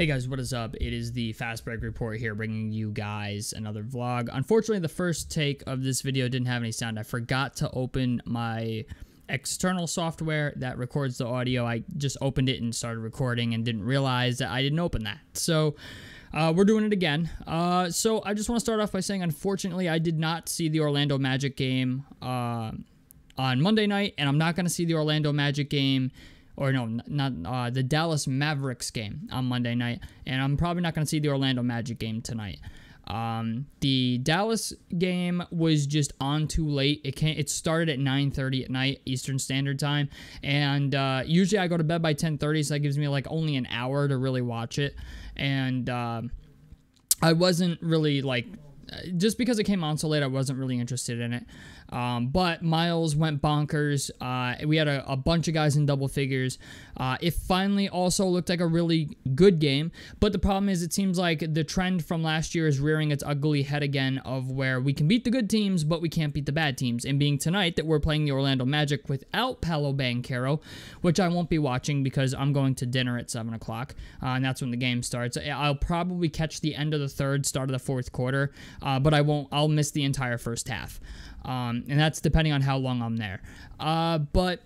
Hey guys, what is up? It is the Fast Break Report here, bringing you guys another vlog. Unfortunately, the first take of this video didn't have any sound. I forgot to open my external software that records the audio. I just opened it and started recording and didn't realize that I didn't open that. So we're doing it again. So I just want to start off by saying, unfortunately, I did not see the Orlando Magic game on Monday night, and I'm not going to see the Orlando Magic game, or no, not the Dallas Mavericks game on Monday night, and I'm probably not going to see the Orlando Magic game tonight. The Dallas game was just on too late. It started at 9:30 at night Eastern Standard Time, and usually I go to bed by 10:30, so that gives me like only an hour to really watch it. And I wasn't really like, just because it came on so late, I wasn't really interested in it. But Miles went bonkers. We had a bunch of guys in double figures. It finally also looked like a really good game. But the problem is, it seems like the trend from last year is rearing its ugly head again, of where we can beat the good teams, but we can't beat the bad teams. And being tonight that we're playing the Orlando Magic without Paolo Banchero, which I won't be watching because I'm going to dinner at 7 o'clock. And that's when the game starts. I'll probably catch the end of the third, start of the fourth quarter. But I'll miss the entire first half. And that's depending on how long I'm there. But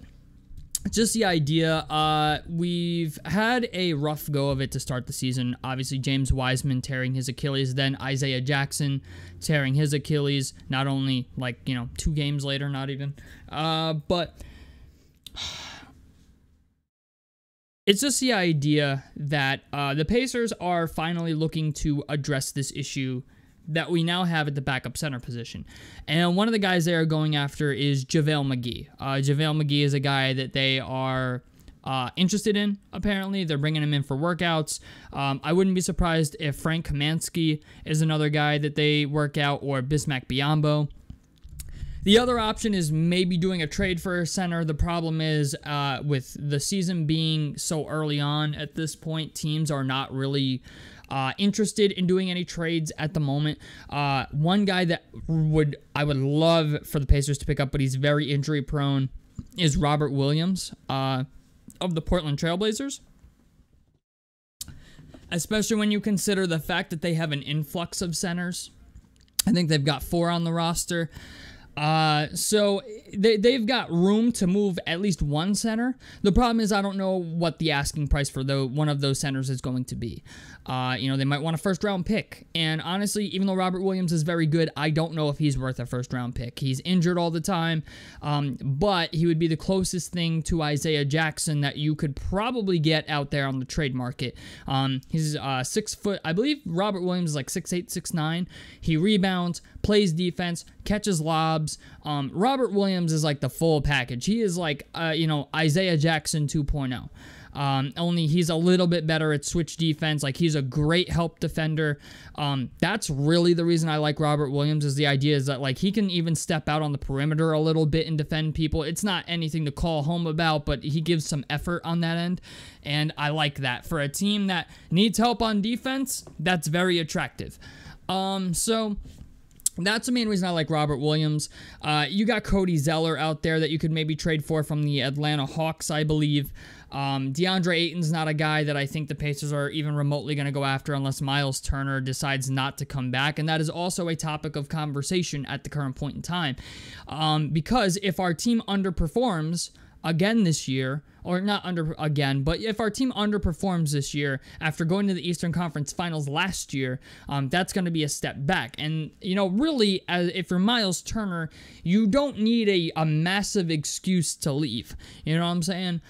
just the idea, we've had a rough go of it to start the season. Obviously, James Wiseman tearing his Achilles, then Isaiah Jackson tearing his Achilles, not only, like, 2 games later, not even. But it's just the idea that the Pacers are finally looking to address this issue that we now have at the backup center position. And one of the guys they are going after is Javale McGee. Javale McGee is a guy that they are interested in, apparently. They're bringing him in for workouts. I wouldn't be surprised if Frank Kaminsky is another guy that they work out, or Bismack Biyombo. The other option is maybe doing a trade for a center. The problem is, with the season being so early on at this point, teams are not really interested in doing any trades at the moment. One guy that I would love for the Pacers to pick up, but he's very injury prone, is Robert Williams of the Portland Trailblazers. Especially when you consider the fact that they have an influx of centers. I think they've got 4 on the roster. So they've got room to move at least one center. The problem is, I don't know what the asking price for one of those centers is going to be. They might want a first-round pick. And honestly, even though Robert Williams is very good, I don't know if he's worth a first-round pick. He's injured all the time, but he would be the closest thing to Isaiah Jackson that you could probably get out there on the trade market. He's 6 foot. I believe Robert Williams is like 6'8", 6'9". He rebounds, plays defense, catches lobs. Robert Williams is like the full package. He is like, Isaiah Jackson 2.0. Only he's a little bit better at switch defense. Like, he's a great help defender. That's really the reason I like Robert Williams, is the idea is that, like, he can even step out on the perimeter a little bit and defend people. It's not anything to call home about, but he gives some effort on that end, and I like that. For a team that needs help on defense, that's very attractive. So that's the main reason I like Robert Williams. You got Cody Zeller out there that you could maybe trade for from the Atlanta Hawks, I believe. DeAndre Ayton's not a guy that I think the Pacers are even remotely going to go after unless Miles Turner decides not to come back. And that is also a topic of conversation at the current point in time. Because if our team underperforms again this year, or not again, but if our team underperforms this year after going to the Eastern Conference Finals last year, that's going to be a step back. And, really, if you're Miles Turner, you don't need a massive excuse to leave. You know what I'm saying?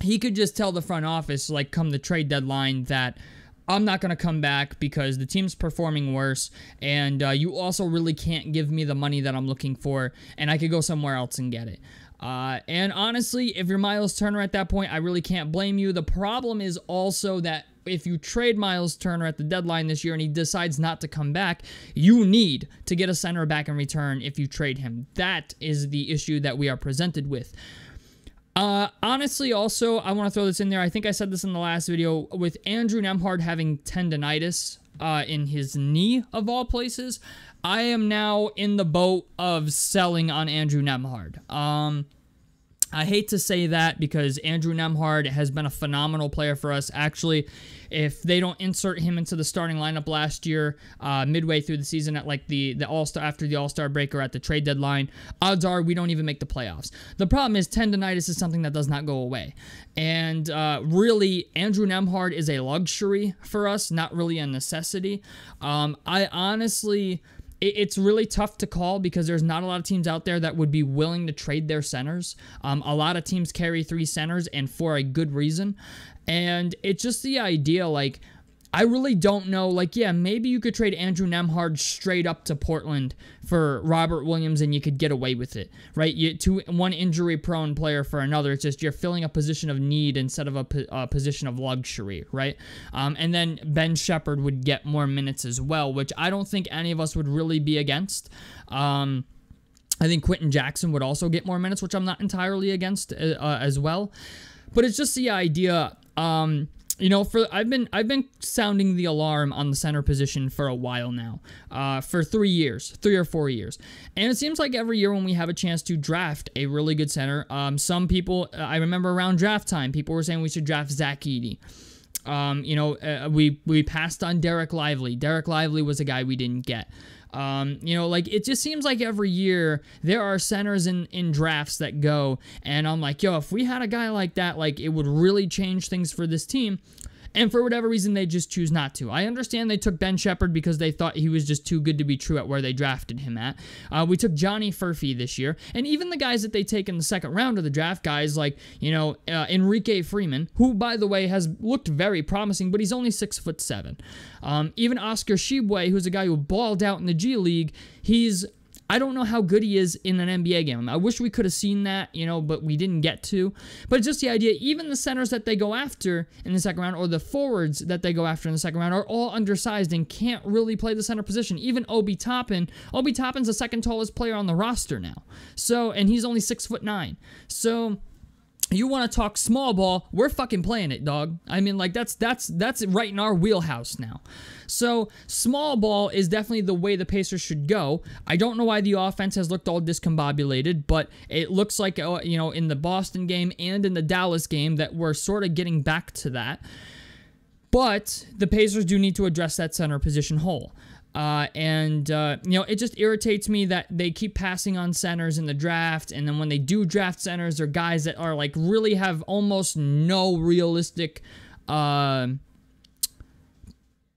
He could just tell the front office, like, come the trade deadline, that I'm not going to come back because the team's performing worse, and you also really can't give me the money that I'm looking for, and I could go somewhere else and get it. And honestly, if you're Miles Turner at that point, I really can't blame you. The problem is also that if you trade Miles Turner at the deadline this year and he decides not to come back, you need to get a center back in return if you trade him. That is the issue that we are presented with. Honestly, also, I want to throw this in there. I think I said this in the last video. With Andrew Nembhard having tendonitis in his knee, of all places, I am now in the boat of selling on Andrew Nembhard. I hate to say that because Andrew Nemhard has been a phenomenal player for us. Actually, if they don't insert him into the starting lineup last year, midway through the season at like the All-Star, after the All-Star break or at the trade deadline, odds are we don't even make the playoffs. The problem is tendonitis is something that does not go away. And really, Andrew Nemhard is a luxury for us, not really a necessity. I honestly... It's really tough to call because there's not a lot of teams out there that would be willing to trade their centers. A lot of teams carry 3 centers, and for a good reason. And it's just the idea, like, I really don't know. Like, yeah, maybe you could trade Andrew Nemhard straight up to Portland for Robert Williams and you could get away with it, right? One injury-prone player for another. It's just you're filling a position of need instead of a position of luxury, right? And then Ben Shepherd would get more minutes as well, which I don't think any of us would really be against. I think Quentin Jackson would also get more minutes, which I'm not entirely against as well. But it's just the idea... you know, I've been sounding the alarm on the center position for a while now, for 3 or 4 years, and it seems like every year when we have a chance to draft a really good center, some people, I remember around draft time, people were saying we should draft Zach Edey. You know, we passed on Derek Lively. Derek Lively was a guy we didn't get. You know, like, it just seems like every year there are centers in drafts that go, and I'm like, yo, if we had a guy like that, like, it would really change things for this team. And for whatever reason, they just choose not to. I understand they took Ben Shepherd because they thought he was just too good to be true at where they drafted him at. We took Johnny Furphy this year. And even the guys that they take in the second round of the draft, guys like, you know, Enrique Freeman, who, by the way, has looked very promising, but he's only 6'7". Even Oscar Shibwe, who's a guy who balled out in the G League, I don't know how good he is in an NBA game. I wish we could have seen that, you know, but we didn't get to. But it's just the idea, even the centers that they go after in the second round, or the forwards that they go after in the second round, are all undersized and can't really play the center position. Even Obi Toppin. Obi Toppin's the second tallest player on the roster now. So, and he's only 6'9". So... you want to talk small ball, we're fucking playing it, dog. I mean, like, that's right in our wheelhouse now. So, small ball is definitely the way the Pacers should go. I don't know why the offense has looked all discombobulated, but it looks like, you know, in the Boston game and in the Dallas game that we're sort of getting back to that. But the Pacers do need to address that center position hole. You know, it just irritates me that they keep passing on centers in the draft, and then when they do draft centers, they're guys that are, like, really have almost no realistic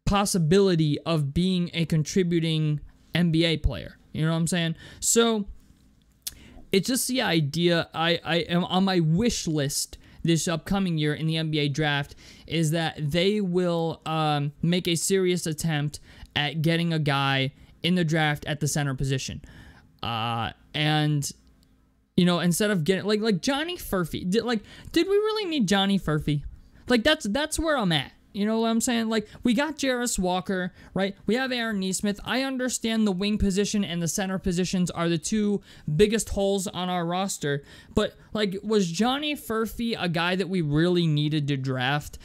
possibility of being a contributing NBA player. You know what I'm saying? So, it's just the idea, I am on my wish list this upcoming year in the NBA draft, is that they will make a serious attempt at getting a guy in the draft at the center position. And, you know, instead of getting, like Johnny Furphy, did we really need Johnny Furphy? Like, that's where I'm at. You know what I'm saying? Like, we got Jarris Walker, right? We have Aaron Nesmith. I understand the wing position and the center positions are the two biggest holes on our roster. But, like, was Johnny Furphy a guy that we really needed to draft?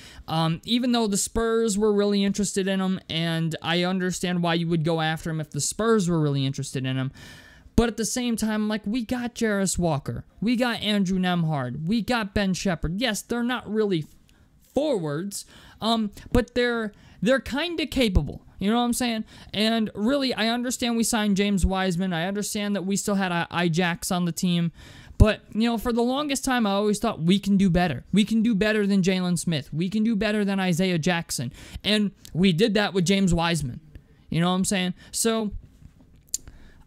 Even though the Spurs were really interested in him, and I understand why you would go after him if the Spurs were really interested in him. But at the same time, like, we got Jarris Walker. We got Andrew Nemhard. We got Ben Shepherd. Yes, they're not really forwards, but they're kind of capable. You know what I'm saying? And really, I understand we signed James Wiseman. I understand that we still had Ijax on the team. But, you know, for the longest time, I always thought we can do better. We can do better than Jalen Smith. We can do better than Isaiah Jackson. And we did that with James Wiseman. You know what I'm saying? So,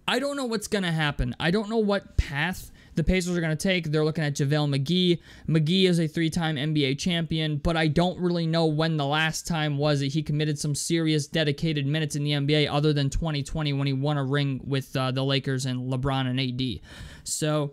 I don't know what's going to happen. I don't know what path the Pacers are going to take. They're looking at JaVale McGee. McGee is a 3-time NBA champion, but I don't really know when the last time was that he committed some serious dedicated minutes in the NBA other than 2020 when he won a ring with the Lakers and LeBron and AD. So,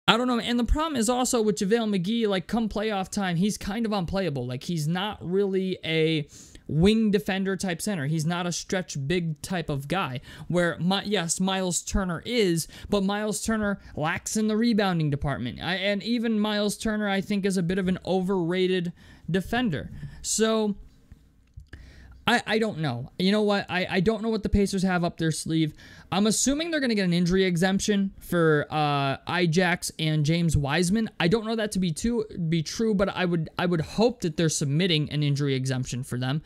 I don't know. And the problem is also with JaVale McGee, like, come playoff time, he's kind of unplayable. Like, he's not really a wing defender type center. He's not a stretch big type of guy, where, yes, Miles Turner is, but Miles Turner lacks in the rebounding department. And even Miles Turner, I think, is a bit of an overrated defender. So, I don't know. You know what? I don't know what the Pacers have up their sleeve. I'm assuming they're going to get an injury exemption for Ajax and James Wiseman. I don't know that to be true, but I would hope that they're submitting an injury exemption for them,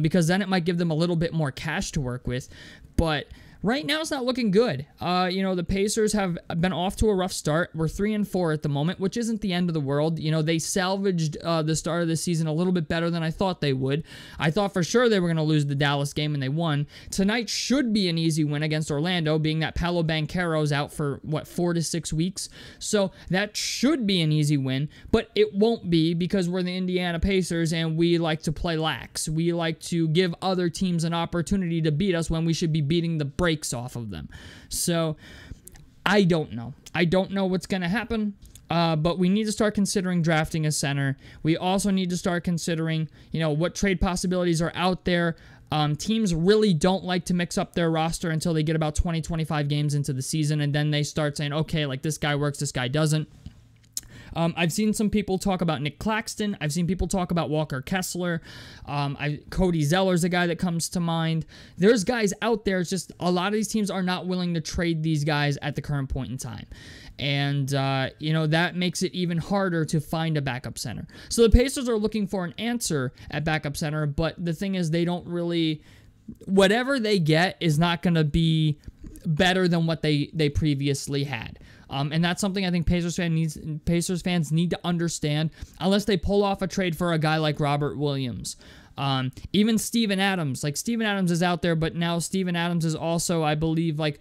because then it might give them a little bit more cash to work with. But right now, it's not looking good. The Pacers have been off to a rough start. We're 3-4 at the moment, which isn't the end of the world. They salvaged the start of the season a little bit better than I thought they would. I thought for sure they were going to lose the Dallas game, and they won. Tonight should be an easy win against Orlando, being that Paolo Banchero's out for, 4 to 6 weeks. So that should be an easy win, but it won't be because we're the Indiana Pacers, and we like to play lax. We like to give other teams an opportunity to beat us when we should be beating the brakes off of them. So I don't know. I don't know what's going to happen, but we need to start considering drafting a center. We also need to start considering, what trade possibilities are out there. Teams really don't like to mix up their roster until they get about 20, 25 games into the season, and then they start saying, okay, like this guy works, this guy doesn't. I've seen some people talk about Nick Claxton. I've seen people talk about Walker Kessler. Cody Zeller's a guy that comes to mind. There's guys out there. It's just a lot of these teams are not willing to trade these guys at the current point in time. And, that makes it even harder to find a backup center. So the Pacers are looking for an answer at backup center, but the thing is they don't really... Whatever they get is not going to be better than what they previously had. And that's something I think Pacers fans need to understand, unless they pull off a trade for a guy like Robert Williams. Even Steven Adams. Like, Steven Adams is out there, but now Steven Adams is also, I believe, I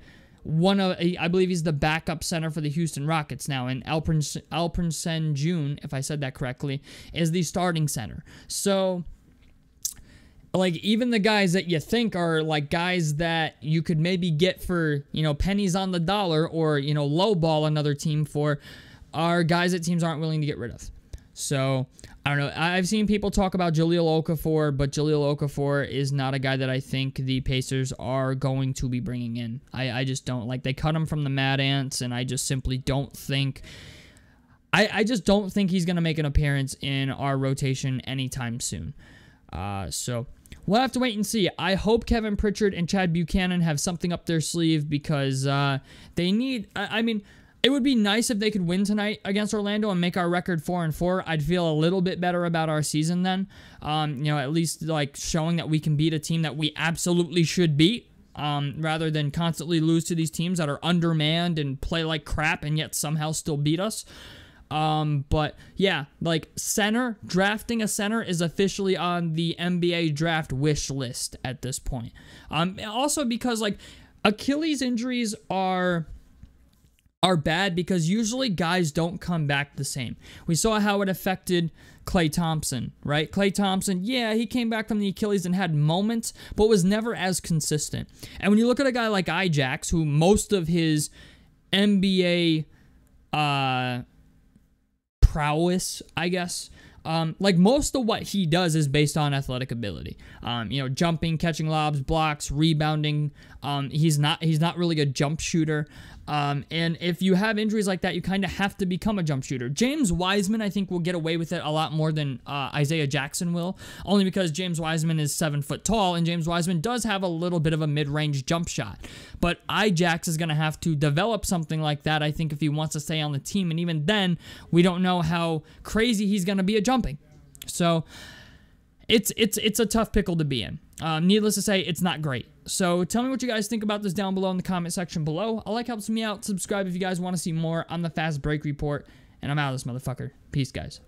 believe he's the backup center for the Houston Rockets now, and Alperen June, if I said that correctly, is the starting center. So... even the guys that you think are, guys that you could maybe get for, pennies on the dollar or, lowball another team for, are guys that teams aren't willing to get rid of. So, I don't know. I've seen people talk about Jahlil Okafor, but Jahlil Okafor is not a guy that I think the Pacers are going to be bringing in. I just don't. They cut him from the Mad Ants, and I just simply don't think... I just don't think he's going to make an appearance in our rotation anytime soon. So... We'll have to wait and see. I hope Kevin Pritchard and Chad Buchanan have something up their sleeve because they need... it would be nice if they could win tonight against Orlando and make our record 4-4. I'd feel a little bit better about our season then. At least showing that we can beat a team that we absolutely should beat. Rather than constantly lose to these teams that are undermanned and play like crap and yet somehow still beat us. But yeah, center, drafting a center is officially on the NBA draft wish list at this point. Also because Achilles injuries are bad because usually guys don't come back the same. We saw how it affected Klay Thompson, right? Klay Thompson, yeah, he came back from the Achilles and had moments, but was never as consistent. And when you look at a guy like Ajax, who most of his NBA, prowess, I guess. Most of what he does is based on athletic ability. Jumping, catching lobs, blocks, rebounding. He's not really a jump shooter. And if you have injuries like that, you kind of have to become a jump shooter. James Wiseman, I think, will get away with it a lot more than Isaiah Jackson will, only because James Wiseman is 7 foot tall, and James Wiseman does have a little bit of a mid-range jump shot. But Ajax is going to have to develop something like that, I think, if he wants to stay on the team. And even then, we don't know how crazy he's going to be at jumping. So it's a tough pickle to be in. Needless to say, it's not great. So tell me what you guys think about this down below in the comment section below. A like helps me out. Subscribe if you guys want to see more on the Fast Break Report. And I'm out of this motherfucker. Peace, guys.